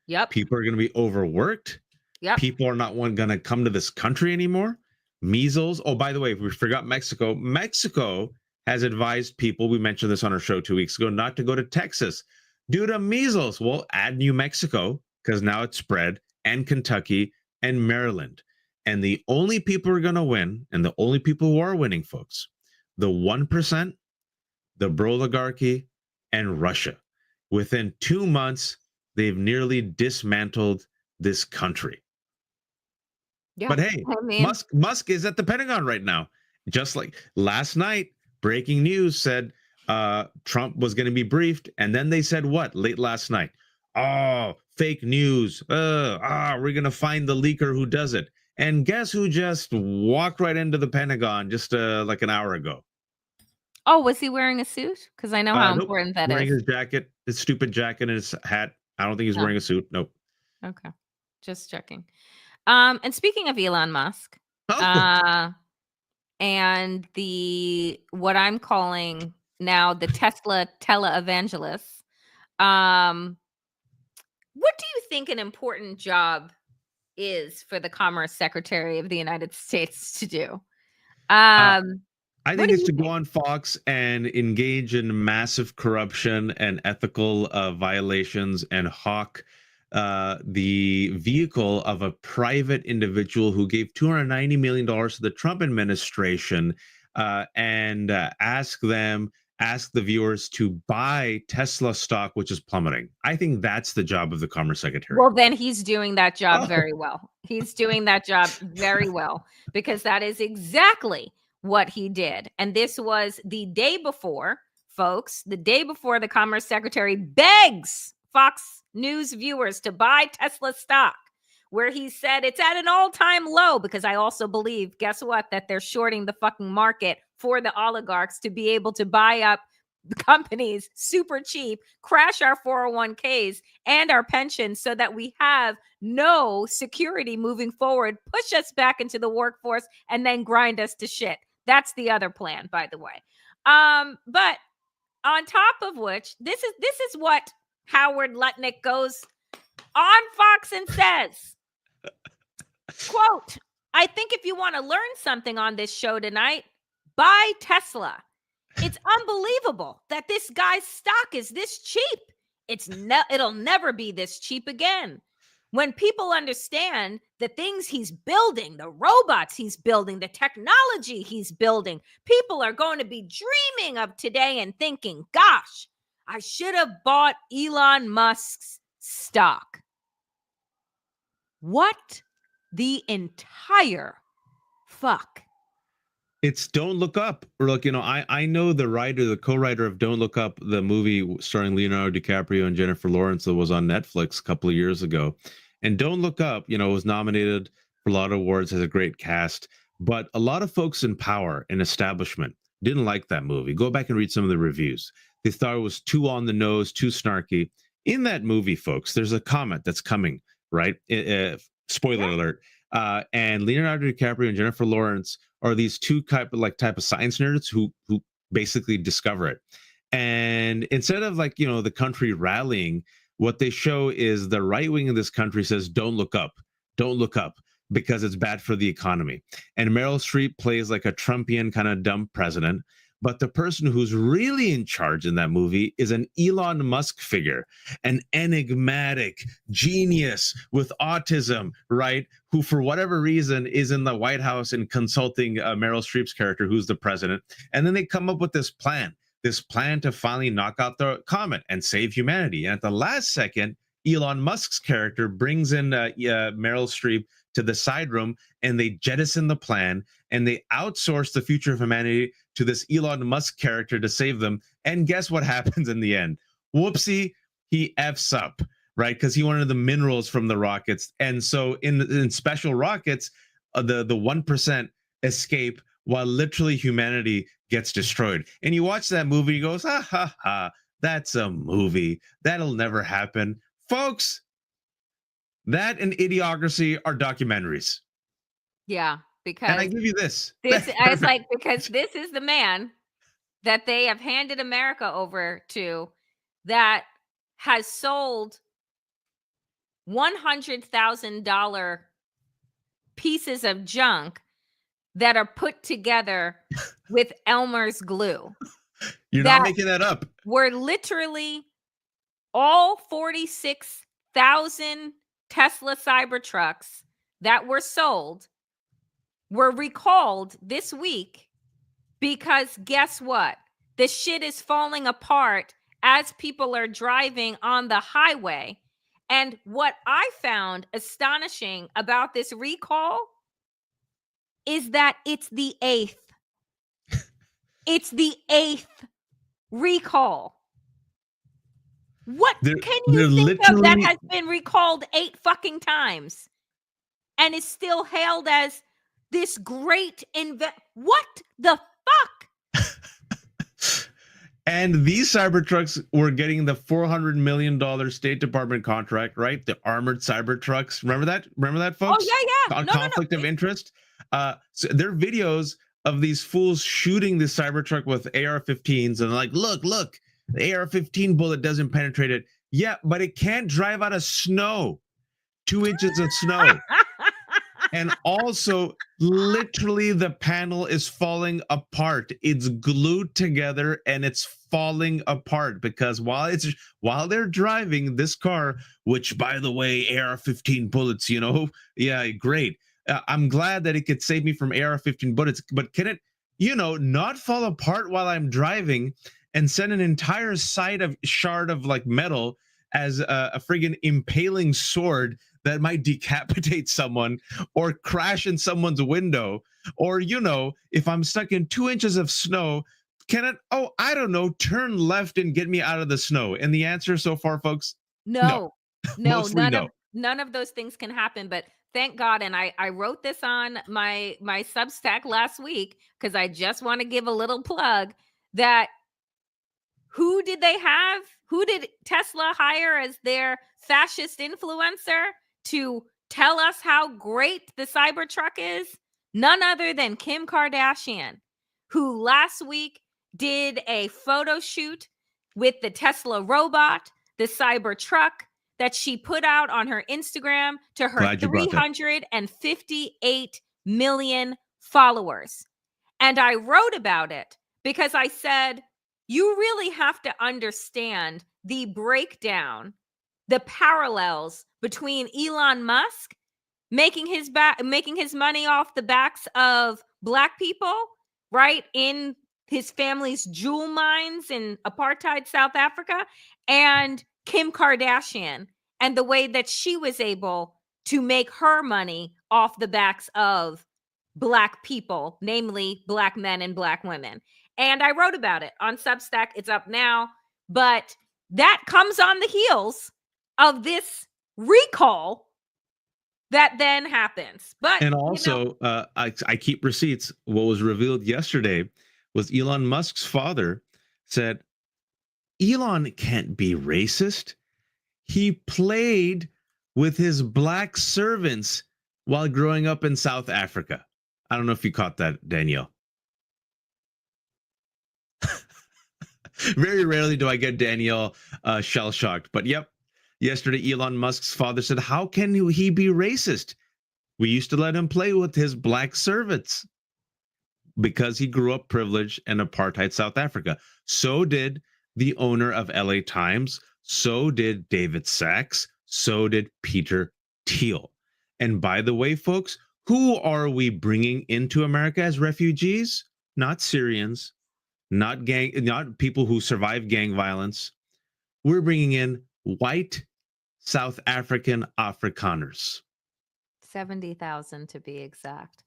Yep. People are going to be overworked. Yep. People are not going to come to this country anymore. Measles. Oh, by the way, we forgot Mexico. Mexico has advised people, we mentioned this on our show 2 weeks ago, not to go to Texas due to measles. Well, add New Mexico because now it's spread, and Kentucky and Maryland. And the only people who are going to win, and the only people who are winning, folks, the 1%, the broligarchy, and Russia. Within 2 months, they've nearly dismantled this country. Yeah. But hey, Musk is at the Pentagon right now. Just like last night, breaking news said Trump was going to be briefed. And then they said what late last night? Oh, fake news. We're going to find the leaker who does it. And guess who just walked right into the Pentagon just like an hour ago? Oh, was he wearing a suit? Because I know how Nope. important that wearing is. His jacket, his stupid jacket, and his hat. I don't think he's wearing a suit. Nope. Okay. Just checking. And speaking of Elon Musk, and what I'm calling now the Tesla televangelists, what do you think an important job is for the Commerce Secretary of the United States to do? I think it's to go on Fox and engage in massive corruption and ethical violations and hawk the vehicle of a private individual who gave $290 million to the Trump administration and ask them ask the viewers to buy Tesla stock, which is plummeting. I think that's the job of the Commerce Secretary. Well, then he's doing that job Oh. very well. He's doing that job very well, because that is exactly what he did. And this was the day before, folks, the day before the Commerce Secretary begs Fox News viewers to buy Tesla stock, where he said it's at an all-time low, because I also believe, guess what, that they're shorting the fucking market for the oligarchs to be able to buy up the companies super cheap, crash our 401ks and our pensions so that we have no security moving forward, push us back into the workforce, and then grind us to shit. That's the other plan, by the way. But on top of which, this is what Howard Lutnick goes on Fox and says, quote, "I think if you want to learn something on this show tonight, buy Tesla. It's unbelievable that this guy's stock is this cheap. It'll never be this cheap again. When people understand the things he's building, the robots he's building, the technology he's building, people are going to be dreaming of today and thinking, gosh, I should have bought Elon Musk's stock." What the entire fuck? It's Don't Look Up. Or look, I know the co-writer of Don't Look Up, the movie starring Leonardo DiCaprio and Jennifer Lawrence that was on Netflix a couple of years ago. And Don't Look Up, was nominated for a lot of awards, has a great cast, but a lot of folks in power and establishment didn't like that movie. Go back and read some of the reviews. They thought it was too on the nose, too snarky. In that movie, folks, there's a comet that's coming, right? Spoiler alert. And Leonardo DiCaprio and Jennifer Lawrence are these two type of science nerds who basically discover it. And instead of the country rallying, what they show is the right wing of this country says, don't look up, because it's bad for the economy. And Meryl Streep plays like a Trumpian kind of dumb president. But the person who's really in charge in that movie is an Elon Musk figure, an enigmatic genius with autism, right? Who, for whatever reason, is in the White House and consulting Meryl Streep's character, who's the president. And then they come up with this plan to finally knock out the comet and save humanity. And at the last second, Elon Musk's character brings in Meryl Streep to the side room, and they jettison the plan, and they outsource the future of humanity to this Elon Musk character to save them. And guess what happens in the end? Whoopsie, he F's up, right? Because he wanted the minerals from the rockets. And so in special rockets, the 1% escape while literally humanity gets destroyed. And you watch that movie, he goes, ha, ha, ha, that's a movie. That'll never happen. Folks, that and Idiocracy are documentaries. Yeah, because and I give you this. It's like, because this is the man that they have handed America over to, that has sold $100,000 pieces of junk that are put together with Elmer's glue. You're not making that up. Were literally all 46,000 Tesla Cybertrucks that were sold were recalled this week, because guess what? The shit is falling apart as people are driving on the highway. And what I found astonishing about this recall is that it's the 8th. It's the 8th recall. What can you think of that has been recalled 8 fucking times and is still hailed as this great What the fuck? And these Cybertrucks were getting the $400 million State Department contract, right? The armored Cybertrucks. Remember that, folks? Oh, yeah. On conflict of interest. So there are videos of these fools shooting the Cybertruck with AR-15s, and like, look, the AR-15 bullet doesn't penetrate it. Yeah, but it can't drive out of snow. 2 inches of snow. And also, literally, the panel is falling apart. It's glued together and it's falling apart because while they're driving this car, which, by the way, AR-15 bullets, yeah, great. I'm glad that it could save me from AR-15 bullets, but can it, not fall apart while I'm driving and send an entire shard of like metal as a friggin' impaling sword that might decapitate someone or crash in someone's window. Or, if I'm stuck in 2 inches of snow, can it, I don't know, turn left and get me out of the snow? And the answer so far, folks, No, mostly no. none of those things can happen. But thank God. And I wrote this on my Substack last week because I just want to give a little plug that who did they have? Who did Tesla hire as their fascist influencer to tell us how great the Cybertruck is? None other than Kim Kardashian, who last week did a photo shoot with the Tesla robot, the Cybertruck, that she put out on her Instagram to her 358 million followers. And I wrote about it because I said, you really have to understand the breakdown, the parallels between Elon Musk making his money off the backs of Black people, right, in his family's jewel mines in apartheid South Africa, and Kim Kardashian and the way that she was able to make her money off the backs of Black people, namely Black men and Black women. And I wrote about it on Substack. It's up now. But that comes on the heels of this recall that then happens. But and also, I keep receipts. What was revealed yesterday was Elon Musk's father said, Elon can't be racist. He played with his Black servants while growing up in South Africa. I don't know if you caught that, Danielle. Very rarely do I get Danielle shell-shocked. But yep, yesterday Elon Musk's father said, how can he be racist? We used to let him play with his Black servants because he grew up privileged in apartheid South Africa. So did the owner of LA Times. So did David Sachs. So did Peter Thiel. And by the way, folks, who are we bringing into America as refugees? Not Syrians, not people who survived gang violence. We're bringing in white South African Afrikaners. 70,000 to be exact.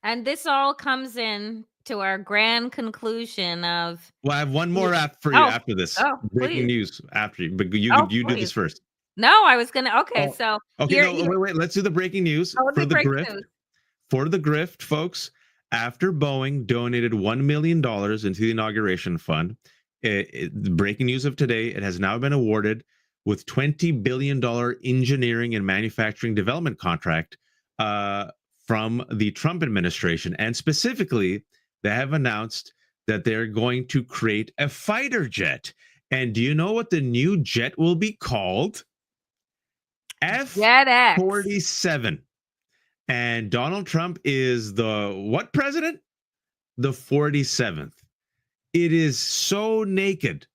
And this all comes in to our grand conclusion of. Well, I have one more for you after this. Breaking news after you, but you do this first. No, I was gonna. Okay, so wait. Let's do the breaking news for the grift. News. For the grift, folks. After Boeing donated $1 million into the inauguration fund, the breaking news of today, it has now been awarded with $20 billion engineering and manufacturing development contract from the Trump administration. And specifically, they have announced that they're going to create a fighter jet. And do you know what the new jet will be called? F-47. And Donald Trump is the what president? The 47th. It is so naked,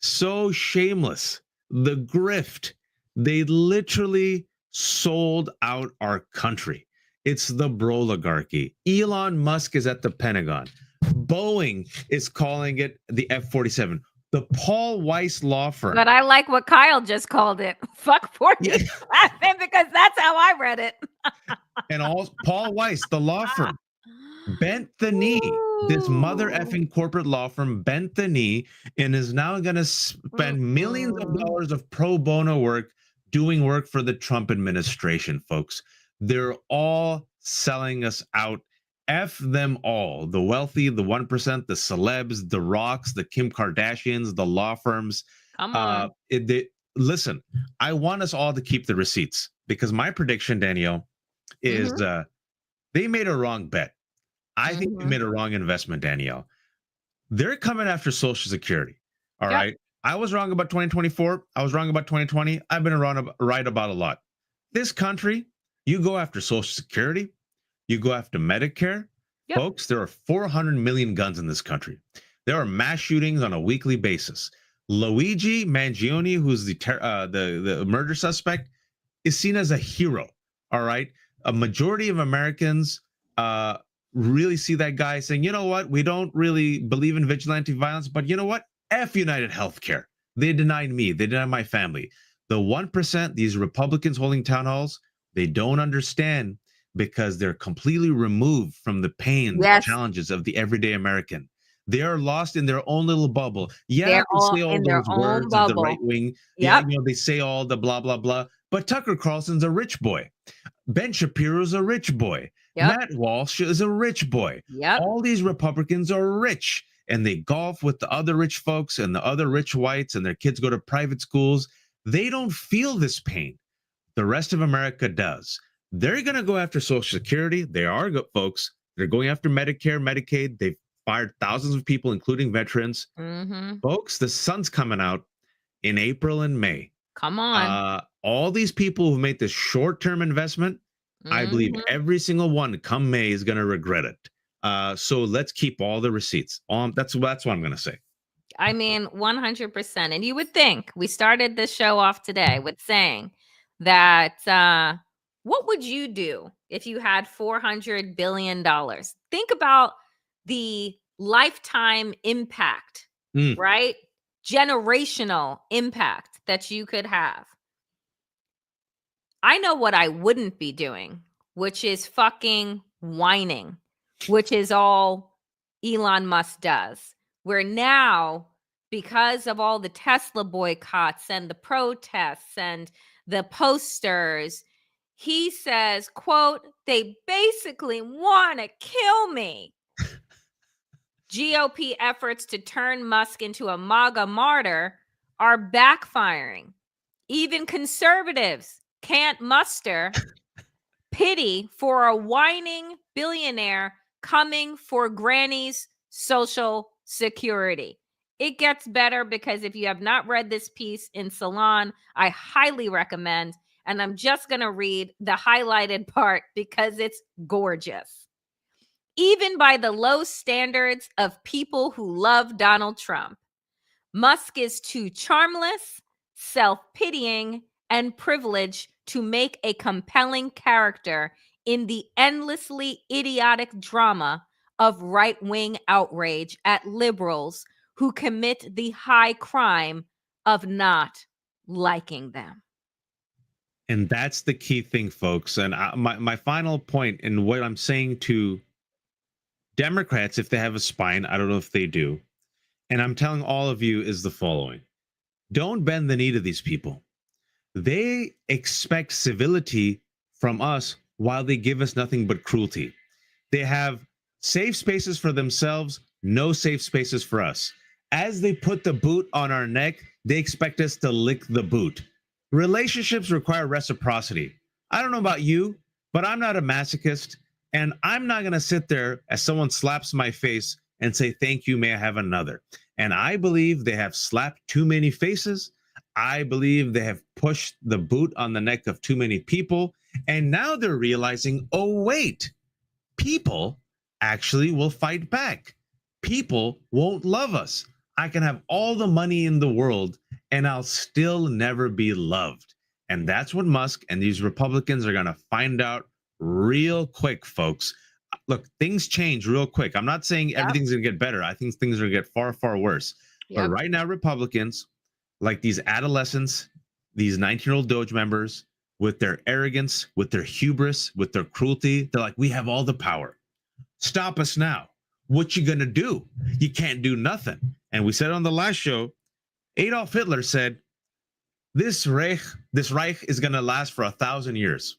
so shameless. The grift. They literally sold out our country. It's the broligarchy. Elon Musk is at the Pentagon. Boeing is calling it the F-47. The Paul Weiss law firm. But I like what Kyle just called it. Fuck 47, because that's how I read it. And Paul Weiss, the law firm, bent the knee. This mother effing corporate law firm bent the knee and is now going to spend millions of dollars of pro bono work doing work for the Trump administration, folks. They're all selling us out. F them all. The wealthy, the 1%, the celebs, the rocks, the Kim Kardashians, the law firms. Come on. Listen, I want us all to keep the receipts because my prediction, Danielle, is they made a wrong bet. I think they made a wrong investment, Danielle. They're coming after Social Security. All right. I was wrong about 2024. I was wrong about 2020. I've been right about a lot. This country, you go after Social Security, you go after Medicare. Folks, there are 400 million guns in this country. There are mass shootings on a weekly basis. Luigi Mangione, who's the murder suspect, is seen as a hero. All right. A majority of Americans really see that guy saying, you know what? We don't really believe in vigilante violence, but you know what? F United Healthcare. They denied me. They denied my family. The 1%, these Republicans holding town halls, they don't understand because they're completely removed from the pain, the Yes, challenges of the everyday American. They are lost in their own little bubble. Yeah, they're they all say all in their those own words of the right bubble. wing. Yeah, Yep. they say all the blah, blah, blah. But Tucker Carlson's a rich boy. Ben Shapiro's a rich boy. Yep. Matt Walsh is a rich boy. Yep. All these Republicans are rich and they golf with the other rich folks and the other rich whites, and their kids go to private schools. They don't feel this pain. The rest of America does. They're going to go after Social Security. They are, folks. They're going after Medicare, Medicaid. They've fired thousands of people, including veterans. Folks, the sun's coming out in April and May. Come on. All these people who made this short-term investment, I believe every single one come May is going to regret it. So let's keep all the receipts. That's what I'm going to say. I mean, 100%. And you would think, we started this show off today with saying that what would you do if you had $400 billion? Think about the lifetime impact, right? Generational impact that you could have. I know what I wouldn't be doing, which is fucking whining, which is all Elon Musk does. Where now, because of all the Tesla boycotts and the protests and the posters, he says, quote, they basically want to kill me. GOP efforts to turn Musk into a MAGA martyr are backfiring. Even conservatives can't muster pity for a whining billionaire coming for Granny's Social Security. It gets better because if you have not read this piece in Salon, I highly recommend. And I'm just going to read the highlighted part because it's gorgeous. Even by the low standards of people who love Donald Trump, Musk is too charmless, self-pitying, and privileged to make a compelling character in the endlessly idiotic drama of right-wing outrage at liberals who commit the high crime of not liking them. And that's the key thing, folks. And my final point in what I'm saying to Democrats, if they have a spine, I don't know if they do, and I'm telling all of you, is the following. Don't bend the knee to these people. They expect civility from us while they give us nothing but cruelty. They have safe spaces for themselves, no safe spaces for us. As they put the boot on our neck, they expect us to lick the boot. Relationships require reciprocity. I don't know about you, but I'm not a masochist, and I'm not going to sit there as someone slaps my face and say, thank you, may I have another? And I believe they have slapped too many faces. I believe they have pushed the boot on the neck of too many people. And now they're realizing, oh, wait, people actually will fight back. People won't love us. I can have all the money in the world and I'll still never be loved. And that's what Musk and these Republicans are going to find out real quick, folks. Look, things change real quick. I'm not saying everything's going to get better. I think things are going to get far, far worse. But right now, Republicans, like these adolescents, these 19-year-old Doge members, with their arrogance, with their hubris, with their cruelty, they're like, we have all the power. Stop us now. What you going to do? You can't do nothing. And we said on the last show, Adolf Hitler said, this Reich is going to last for 1,000 years.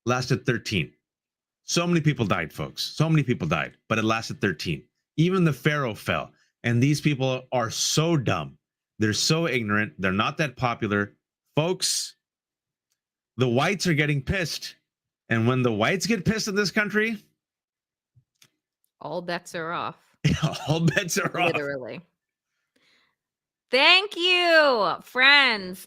Lasted 13. So many people died, folks. So many people died, but it lasted 13. Even the pharaoh fell. And these people are so dumb. They're so ignorant. They're not that popular. Folks, the whites are getting pissed. And when the whites get pissed in this country, all bets are off. All bets are off. Literally. Thank you, friends.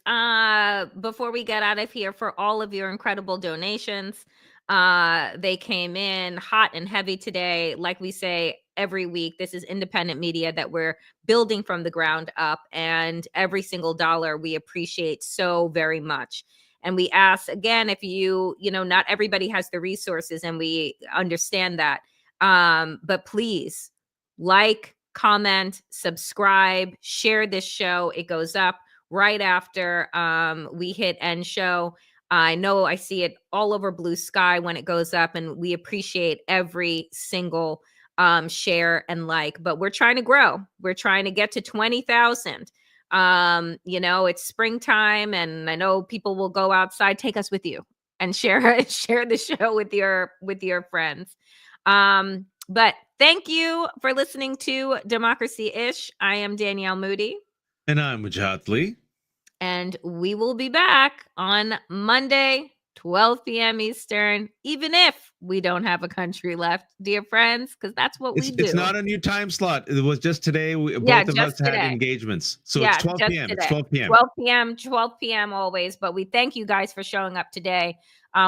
Before we get out of here, for all of your incredible donations. They came in hot and heavy today. Like we say every week, this is independent media that we're building from the ground up, and every single dollar we appreciate so very much. And we ask again, if not everybody has the resources, and we understand that. But please, like, comment, subscribe, share this show. It goes up right after we hit end show. I know I see it all over Blue Sky when it goes up, and we appreciate every single share and like. But we're trying to grow. We're trying to get to 20,000. It's springtime, and I know people will go outside. Take us with you and share the show with your friends. But thank you for listening to Democracy-ish. I am Danielle Moodie. And I'm Wajahat Lee. And we will be back on Monday, 12 p.m. Eastern, even if we don't have a country left, dear friends, because that's what we do. It's not a new time slot. It was just today. Both of us had engagements. So it's 12 p.m. It's 12 p.m. 12 p.m. always. But we thank you guys for showing up today.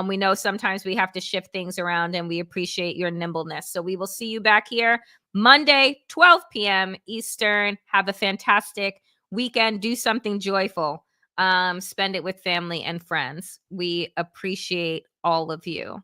We know sometimes we have to shift things around, and we appreciate your nimbleness. So we will see you back here Monday, 12 p.m. Eastern. Have a fantastic weekend. Do something joyful. Spend it with family and friends. We appreciate all of you.